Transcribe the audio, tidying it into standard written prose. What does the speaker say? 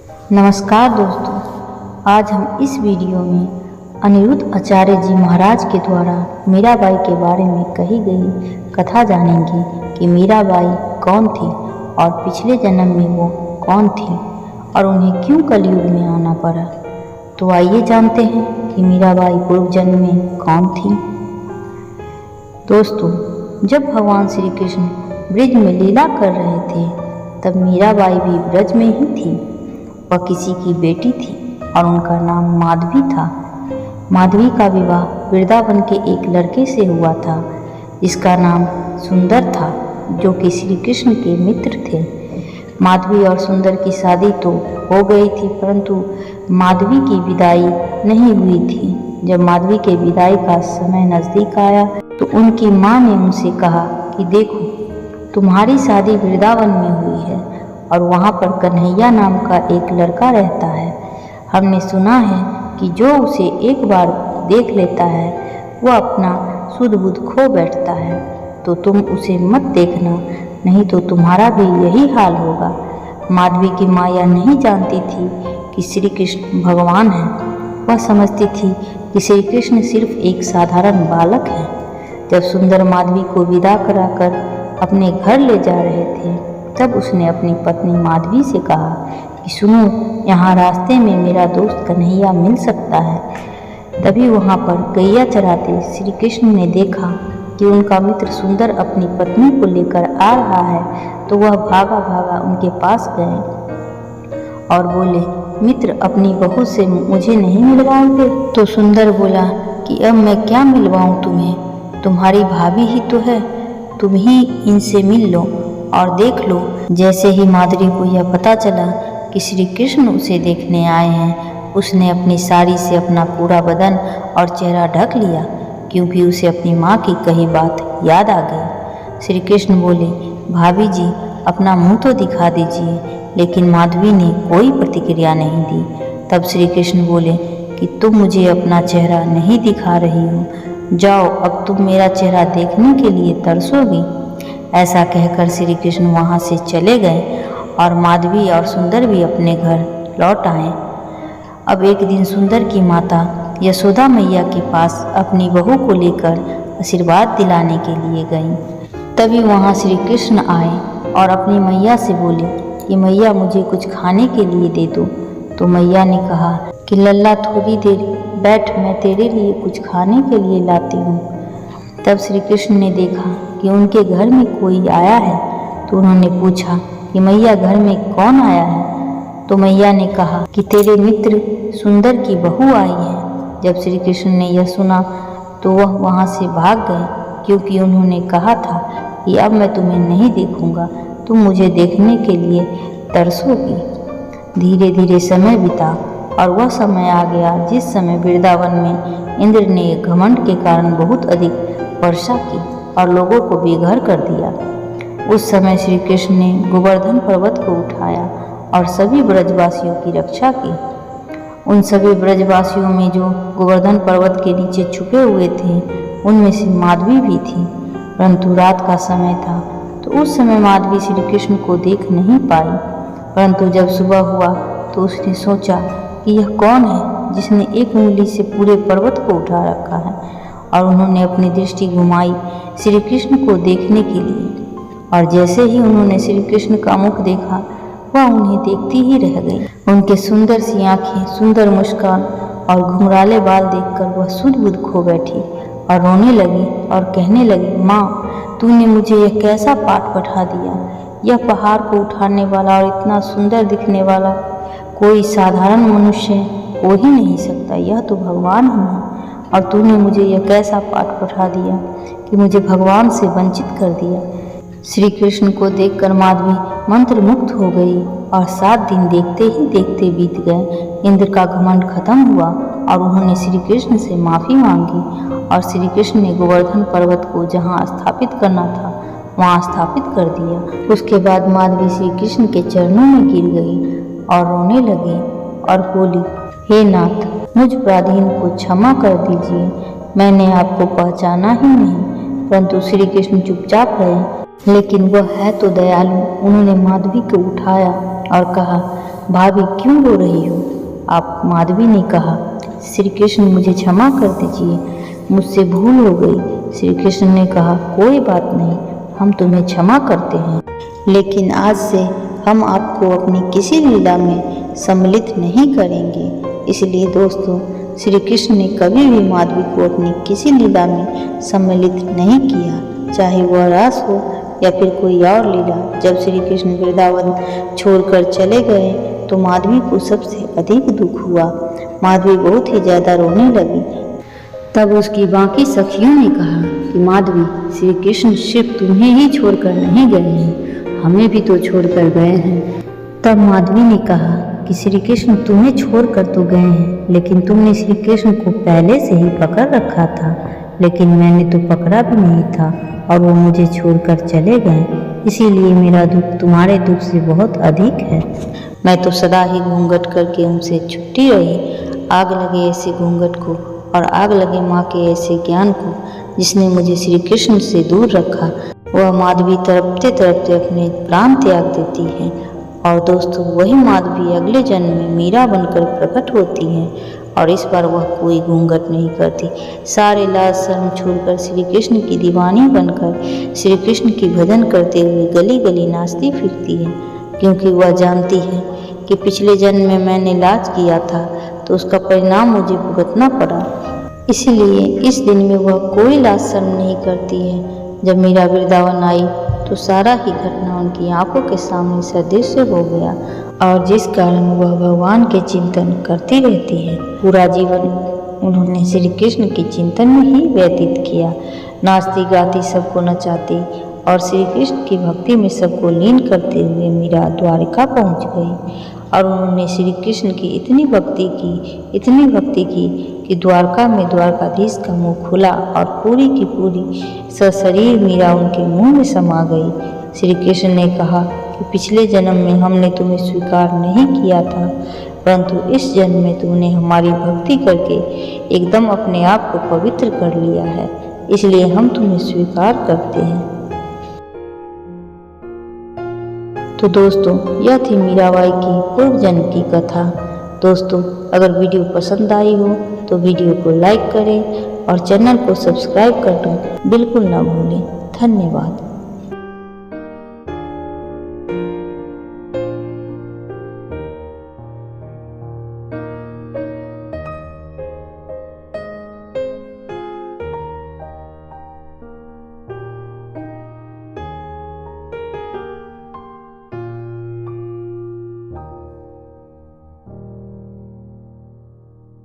नमस्कार दोस्तों, आज हम इस वीडियो में अनिरुद्ध आचार्य जी महाराज के द्वारा मीराबाई के बारे में कही गई कथा जानेंगे कि मीराबाई कौन थी और पिछले जन्म में वो कौन थी और उन्हें क्यों कलयुग में आना पड़ा। तो आइए जानते हैं कि मीराबाई पूर्व जन्म में कौन थी। दोस्तों, जब भगवान श्री कृष्ण ब्रज में लीला कर रहे थे तब मीराबाई भी ब्रज में ही थी। वह किसी की बेटी थी और उनका नाम माधवी था। माधवी का विवाह वृंदावन के एक लड़के से हुआ था जिसका नाम सुंदर था, जो कि श्री कृष्ण के मित्र थे। माधवी और सुंदर की शादी तो हो गई थी, परंतु माधवी की विदाई नहीं हुई थी। जब माधवी के विदाई का समय नज़दीक आया तो उनकी माँ ने उनसे कहा कि देखो, तुम्हारी शादी वृंदावन में हुई है और वहाँ पर कन्हैया नाम का एक लड़का रहता है। हमने सुना है कि जो उसे एक बार देख लेता है वह अपना सुध बुध खो बैठता है, तो तुम उसे मत देखना, नहीं तो तुम्हारा भी यही हाल होगा। माधवी की माँ यह नहीं जानती थी कि श्री कृष्ण भगवान हैं। वह समझती थी कि श्री कृष्ण सिर्फ एक साधारण बालक है। जब सुंदर माधवी को विदा कराकर अपने घर ले जा रहे थे तब उसने अपनी पत्नी माधवी से कहा कि सुनो, यहाँ रास्ते में मेरा दोस्त कन्हैया मिल सकता है। तभी वहाँ पर गैया चराते श्री कृष्ण ने देखा कि उनका मित्र सुंदर अपनी पत्नी को लेकर आ रहा है, तो वह भागा भागा उनके पास गए और बोले, मित्र, अपनी बहू से मुझे नहीं मिलवाओगे? तो सुंदर बोला कि अब मैं क्या मिलवाऊँ तुम्हें, तुम्हारी भाभी ही तो है, तुम ही इनसे मिल लो और देख लो। जैसे ही माधवी को यह पता चला कि श्री कृष्ण उसे देखने आए हैं, उसने अपनी साड़ी से अपना पूरा बदन और चेहरा ढक लिया, क्योंकि उसे अपनी माँ की कही बात याद आ गई। श्री कृष्ण बोले, भाभी जी, अपना मुंह तो दिखा दीजिए, लेकिन माधवी ने कोई प्रतिक्रिया नहीं दी। तब श्री कृष्ण बोले कि तुम मुझे अपना चेहरा नहीं दिखा रही हो, जाओ, अब तुम मेरा चेहरा देखने के लिए तरसोगी। ऐसा कहकर श्री कृष्ण वहाँ से चले गए और माधवी और सुंदर भी अपने घर लौट आए। अब एक दिन सुंदर की माता यशोदा मैया के पास अपनी बहू को लेकर आशीर्वाद दिलाने के लिए गईं। तभी वहाँ श्री कृष्ण आए और अपनी मैया से बोले कि मैया, मुझे कुछ खाने के लिए दे दो। तो मैया ने कहा कि लल्ला, थोड़ी देर बैठ, मैं तेरे लिए कुछ खाने के लिए लाती हूँ। तब श्री कृष्ण ने देखा कि उनके घर में कोई आया है, तो उन्होंने पूछा कि मैया, घर में कौन आया है? तो मैया ने कहा कि तेरे मित्र सुंदर की बहू आई है। जब श्री कृष्ण ने यह सुना तो वह वहाँ से भाग गए, क्योंकि उन्होंने कहा था कि अब मैं तुम्हें नहीं देखूंगा, तुम मुझे देखने के लिए तरसोगी। धीरे धीरे समय बीता और वह समय आ गया जिस समय वृंदावन में इंद्र ने घमंड के कारण बहुत अधिक वर्षा की और लोगों को बेघर कर दिया। उस समय श्री कृष्ण ने गोवर्धन पर्वत को उठाया और सभी ब्रजवासियों की रक्षा की। उन सभी ब्रजवासियों में जो गोवर्धन पर्वत के नीचे छुपे हुए थे, उनमें से माधवी भी थी, परंतु रात का समय था, तो उस समय माधवी श्री कृष्ण को देख नहीं पाई। परंतु जब सुबह हुआ तो उसने सोचा कि यह कौन है जिसने एक उंगली से पूरे पर्वत को उठा रखा है, और उन्होंने अपनी दृष्टि घुमाई श्री कृष्ण को देखने के लिए। और जैसे ही उन्होंने श्री कृष्ण का मुख देखा, वह उन्हें देखती ही रह गई। उनके सुंदर सी आँखें, सुंदर मुस्कान और घुंघराले बाल देखकर वह सुध बुध खो बैठी और रोने लगी और कहने लगी, माँ, तूने मुझे यह कैसा पाठ पढ़ा दिया? यह पहाड़ को उठाने वाला और इतना सुंदर दिखने वाला कोई साधारण मनुष्य हो ही नहीं सकता, यह तो भगवान ही है। और तूने मुझे यह कैसा पाठ पढ़ा दिया कि मुझे भगवान से वंचित कर दिया। श्री कृष्ण को देखकर माधवी मंत्र मुक्त हो गई और 7 दिन देखते ही देखते बीत गए। इंद्र का घमंड खत्म हुआ और उन्होंने श्री कृष्ण से माफ़ी मांगी और श्री कृष्ण ने गोवर्धन पर्वत को जहाँ स्थापित करना था वहाँ स्थापित कर दिया। उसके बाद माधवी श्री कृष्ण के चरणों में गिर गई और रोने लगी और बोली, हे नाथ, मुझ पराधीन को क्षमा कर दीजिए, मैंने आपको पहचाना ही नहीं। परंतु श्री कृष्ण चुपचाप रहे, लेकिन वह है तो दयालु। उन्होंने माधवी को उठाया और कहा, भाभी क्यों रो रही हो आप? माधवी ने कहा, श्री कृष्ण मुझे क्षमा कर दीजिए, मुझसे भूल हो गई। श्री कृष्ण ने कहा, कोई बात नहीं, हम तुम्हें क्षमा करते हैं, लेकिन आज से हम आपको अपनी किसी लीला में सम्मिलित नहीं करेंगे। इसलिए दोस्तों, श्री कृष्ण ने कभी भी माधवी को अपनी किसी लीला में सम्मिलित नहीं किया, चाहे वह रास हो या फिर कोई और लीला। जब श्री कृष्ण वृंदावन छोड़कर चले गए तो माधवी को सबसे अधिक दुख हुआ। माधवी बहुत ही ज़्यादा रोने लगी। तब उसकी बाकी सखियों ने कहा कि माधवी, श्री कृष्ण सिर्फ तुम्हें ही छोड़कर नहीं गए हैं, हमें भी तो छोड़कर गए हैं। तब माधवी ने कहा कि श्री कृष्ण तुम्हें छोड़कर तो गए हैं, लेकिन तुमने श्री कृष्ण को पहले से ही पकड़ रखा था, लेकिन मैंने तो पकड़ा भी नहीं था और वो मुझे छोड़कर चले गए। इसीलिए मेरा दुख तुम्हारे दुख से बहुत अधिक है। मैं तो सदा ही घूंघट करके उनसे छुट्टी रही। आग लगे ऐसे घूंघट को और आग लगे माँ के ऐसे ज्ञान को, जिसने मुझे श्री कृष्ण से दूर रखा। वह माधवी तड़पते तड़पते अपने प्राण त्याग देती है। और दोस्तों, वही माधवी अगले जन्म में मीरा बनकर प्रकट होती है और इस बार वह कोई घूंघट नहीं करती। सारे लाज शर्म छोड़कर श्री कृष्ण की दीवानी बनकर श्री कृष्ण की भजन करते हुए गली गली नाचती फिरती है, क्योंकि वह जानती है कि पिछले जन्म में मैंने लाज किया था तो उसका परिणाम मुझे भुगतना पड़ा। इसलिए इस दिन में वह कोई लाज शर्म नहीं करती है। जब मीरा वृंदावन आई तो सारा ही घटना उनकी आंखों के सामने सदृश्य हो गया और जिस कारण वह भगवान के चिंतन करती रहती है। पूरा जीवन उन्होंने श्री कृष्ण के चिंतन में ही व्यतीत किया। नाचती गाती सबको नचाती और श्री कृष्ण की भक्ति में सबको लीन करते हुए मीरा द्वारिका पहुंच गई और उन्होंने श्री कृष्ण की इतनी भक्ति की कि द्वारका में द्वारकाधीश का मुंह खुला और पूरी की पूरी सशरीर मीरा उनके मुंह में समा गई। श्री कृष्ण ने कहा कि पिछले जन्म में हमने तुम्हें स्वीकार नहीं किया था, परंतु इस जन्म में तुमने हमारी भक्ति करके एकदम अपने आप को पवित्र कर लिया है, इसलिए हम तुम्हें स्वीकार करते हैं। तो दोस्तों, यह थी मीराबाई की पूर्व जन्म की कथा। दोस्तों, अगर वीडियो पसंद आई हो तो वीडियो को लाइक करें और चैनल को सब्सक्राइब करना बिल्कुल ना भूलें। धन्यवाद।